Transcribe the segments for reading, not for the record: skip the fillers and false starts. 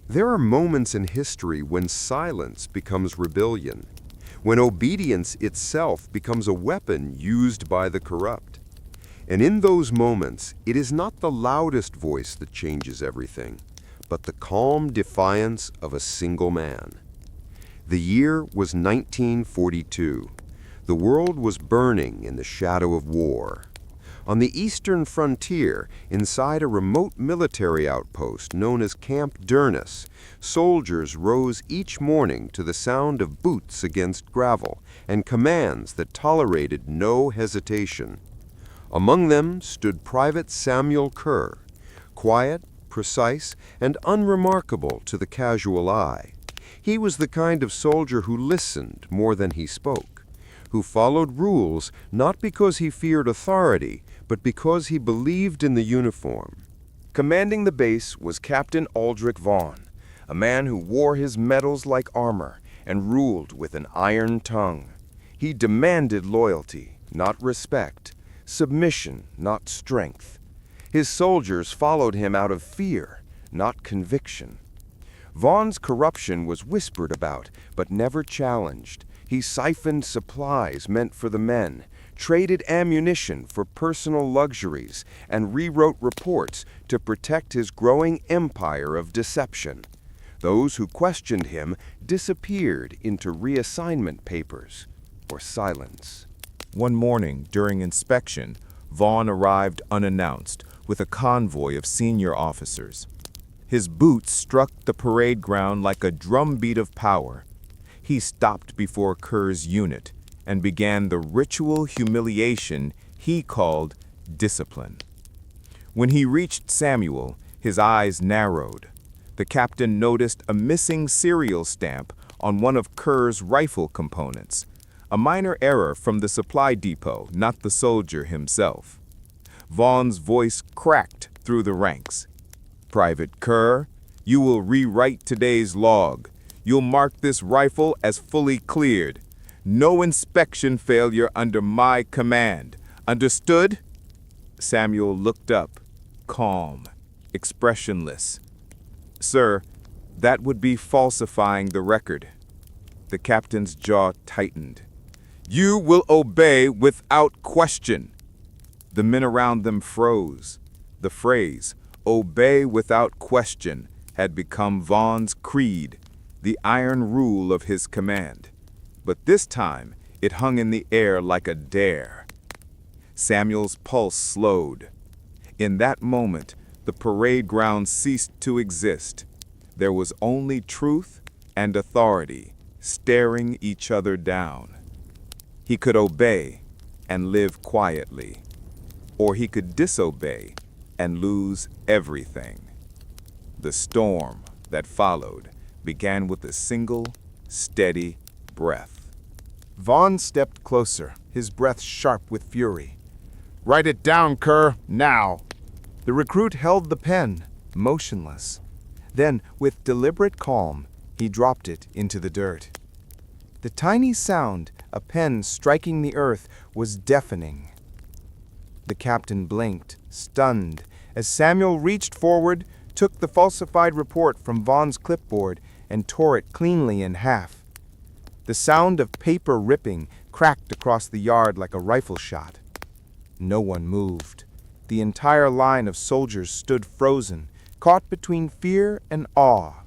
There are moments in history when silence becomes rebellion, when obedience itself becomes a weapon used by the corrupt. And in those moments, it is not the loudest voice that changes everything, but the calm defiance of a single man. The year was 1942. The world was burning in the shadow of war. On the eastern frontier, inside a remote military outpost known as Camp Durness, soldiers rose each morning to the sound of boots against gravel and commands that tolerated no hesitation. Among them stood Private Samuel Kerr, quiet, precise, and unremarkable to the casual eye. He was the kind of soldier who listened more than he spoke, who followed rules not because he feared authority, but because he believed in the uniform. Commanding the base was Captain Aldrich Vaughn, a man who wore his medals like armor and ruled with an iron tongue. He demanded loyalty, not respect, submission, not strength. His soldiers followed him out of fear, not conviction. Vaughn's corruption was whispered about, but never challenged. He siphoned supplies meant for the men, traded ammunition for personal luxuries, and rewrote reports to protect his growing empire of deception. Those who questioned him disappeared into reassignment papers or silence. One morning, during inspection, Vaughn arrived unannounced with a convoy of senior officers. His boots struck the parade ground like a drumbeat of power. He stopped before Kerr's unit and began the ritual humiliation he called discipline. When he reached Samuel, his eyes narrowed. The captain noticed a missing serial stamp on one of Kerr's rifle components, a minor error from the supply depot, not the soldier himself. Vaughn's voice cracked through the ranks. "Private Kerr, you will rewrite today's log. You'll mark this rifle as fully cleared. No inspection failure under my command. Understood?" Samuel looked up, calm, expressionless. "Sir, that would be falsifying the record." The captain's jaw tightened. "You will obey without question." The men around them froze. The phrase, "obey without question," had become Vaughn's creed, the iron rule of his command. But this time, it hung in the air like a dare. Samuel's pulse slowed. In that moment, the parade ground ceased to exist. There was only truth and authority staring each other down. He could obey and live quietly, or he could disobey and lose everything. The storm that followed began with a single, steady breath. Vaughn stepped closer, his breath sharp with fury. "Write it down, Kerr, now!" The recruit held the pen, motionless. Then, with deliberate calm, he dropped it into the dirt. The tiny sound, a pen striking the earth, was deafening. The captain blinked, stunned, as Samuel reached forward, took the falsified report from Vaughn's clipboard, and tore it cleanly in half. The sound of paper ripping cracked across the yard like a rifle shot. No one moved. The entire line of soldiers stood frozen, caught between fear and awe.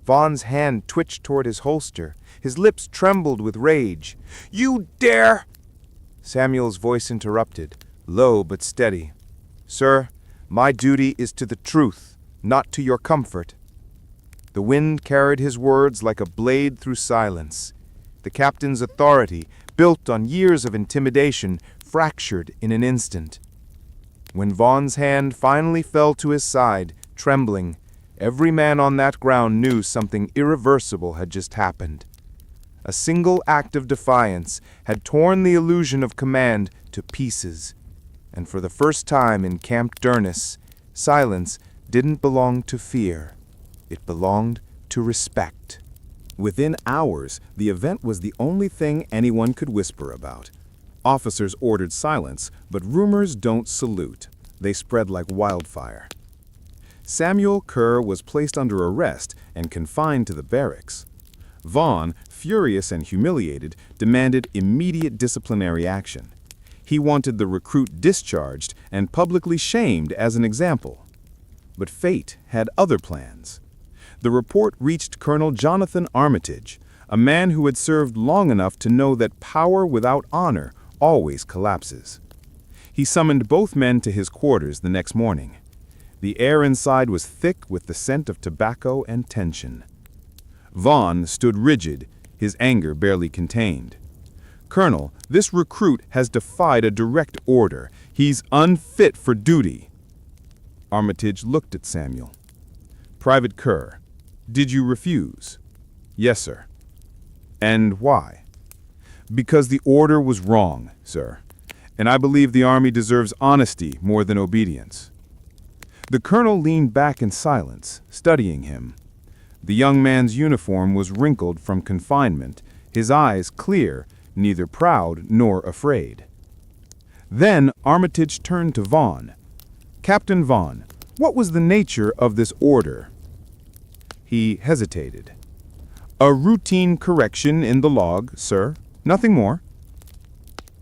Vaughn's hand twitched toward his holster. His lips trembled with rage. "You dare—" Samuel's voice interrupted, low but steady. "Sir, my duty is to the truth, not to your comfort." The wind carried his words like a blade through silence. The captain's authority, built on years of intimidation, fractured in an instant. When Vaughn's hand finally fell to his side, trembling, every man on that ground knew something irreversible had just happened. A single act of defiance had torn the illusion of command to pieces. And for the first time in Camp Durness, silence didn't belong to fear. It belonged to respect. Within hours, the event was the only thing anyone could whisper about. Officers ordered silence, but rumors don't salute. They spread like wildfire. Samuel Kerr was placed under arrest and confined to the barracks. Vaughn, furious and humiliated, demanded immediate disciplinary action. He wanted the recruit discharged and publicly shamed as an example. But fate had other plans. The report reached Colonel Jonathan Armitage, a man who had served long enough to know that power without honor always collapses. He summoned both men to his quarters the next morning. The air inside was thick with the scent of tobacco and tension. Vaughn stood rigid, his anger barely contained. "Colonel, this recruit has defied a direct order. He's unfit for duty." Armitage looked at Samuel. "Private Kerr, did you refuse?" "Yes, sir." "And why?" "Because the order was wrong, sir, and I believe the Army deserves honesty more than obedience." The colonel leaned back in silence, studying him. The young man's uniform was wrinkled from confinement, his eyes clear, neither proud nor afraid. Then Armitage turned to Vaughn. "Captain Vaughn, what was the nature of this order?" He hesitated. "A routine correction in the log, sir. Nothing more."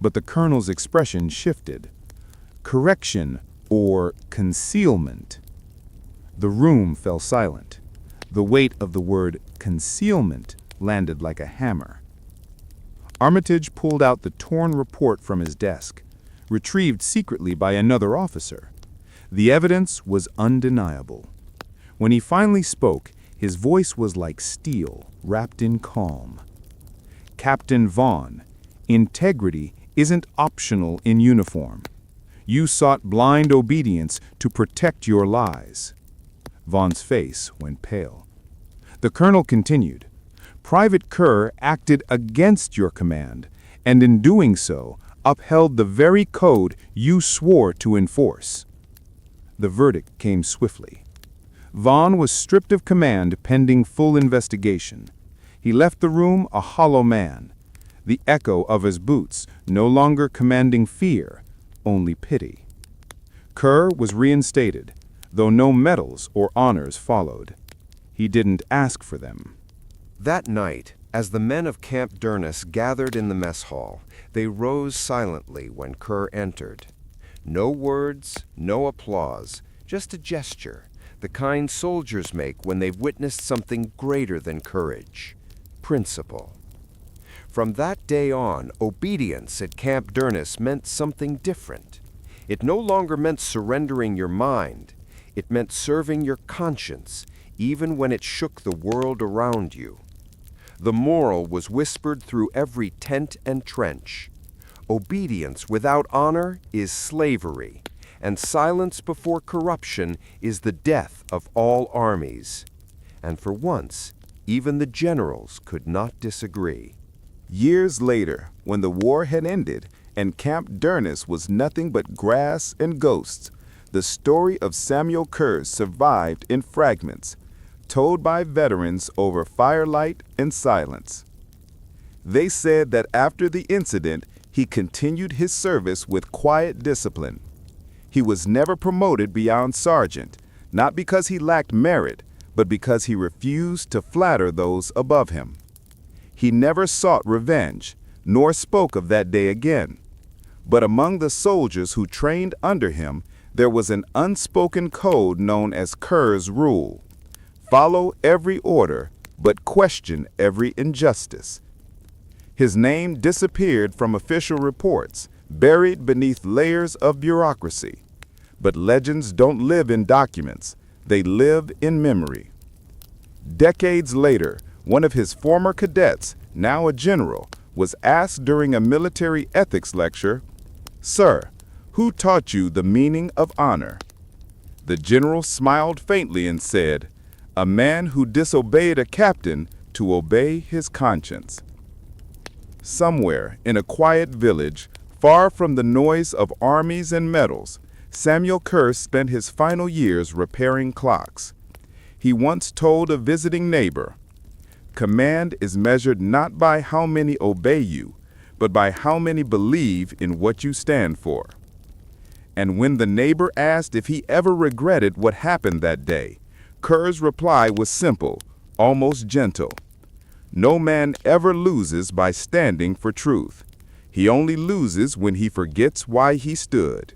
But the colonel's expression shifted. Correction or concealment? The room fell silent. The weight of the word concealment landed like a hammer. Armitage pulled out the torn report from his desk, retrieved secretly by another officer. The evidence was undeniable. When he finally spoke, his voice was like steel, wrapped in calm. "Captain Vaughn, integrity isn't optional in uniform. You sought blind obedience to protect your lies." Vaughn's face went pale. The colonel continued, "Private Kerr acted against your command, and in doing so, upheld the very code you swore to enforce." The verdict came swiftly. Vaughn was stripped of command pending full investigation. He left the room a hollow man, the echo of his boots no longer commanding fear, only pity. Kerr was reinstated, though no medals or honors followed. He didn't ask for them. That night, as the men of Camp Durness gathered in the mess hall, they rose silently when Kerr entered. No words, no applause, just a gesture, the kind soldiers make when they've witnessed something greater than courage, principle. From that day on, obedience at Camp Durness meant something different. It no longer meant surrendering your mind. It meant serving your conscience, even when it shook the world around you. The moral was whispered through every tent and trench. Obedience without honor is slavery, and silence before corruption is the death of all armies. And for once, even the generals could not disagree. Years later, when the war had ended and Camp Durness was nothing but grass and ghosts, the story of Samuel Kerr survived in fragments, told by veterans over firelight and silence. They said that after the incident, he continued his service with quiet discipline. He was never promoted beyond sergeant, not because he lacked merit, but because he refused to flatter those above him. He never sought revenge, nor spoke of that day again. But among the soldiers who trained under him, there was an unspoken code known as Kerr's Rule. Follow every order, but question every injustice. His name disappeared from official reports, buried beneath layers of bureaucracy. But legends don't live in documents, they live in memory. Decades later, one of his former cadets, now a general, was asked during a military ethics lecture, "Sir, who taught you the meaning of honor?" The general smiled faintly and said, "A man who disobeyed a captain to obey his conscience." Somewhere in a quiet village, far from the noise of armies and medals, Samuel Kerr spent his final years repairing clocks. He once told a visiting neighbor, "Command is measured not by how many obey you, but by how many believe in what you stand for." And when the neighbor asked if he ever regretted what happened that day, Kerr's reply was simple, almost gentle. No man ever loses by standing for truth. He only loses when he forgets why he stood.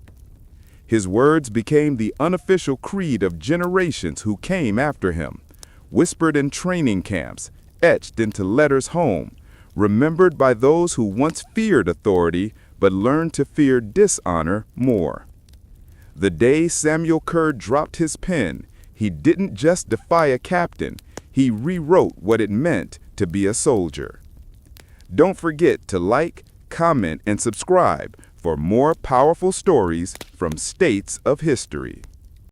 His words became the unofficial creed of generations who came after him, whispered in training camps, etched into letters home, remembered by those who once feared authority but learned to fear dishonor more. The day Samuel Kerr dropped his pen, he didn't just defy a captain, he rewrote what it meant to be a soldier. Don't forget to like, comment, and subscribe for more powerful stories from states of history.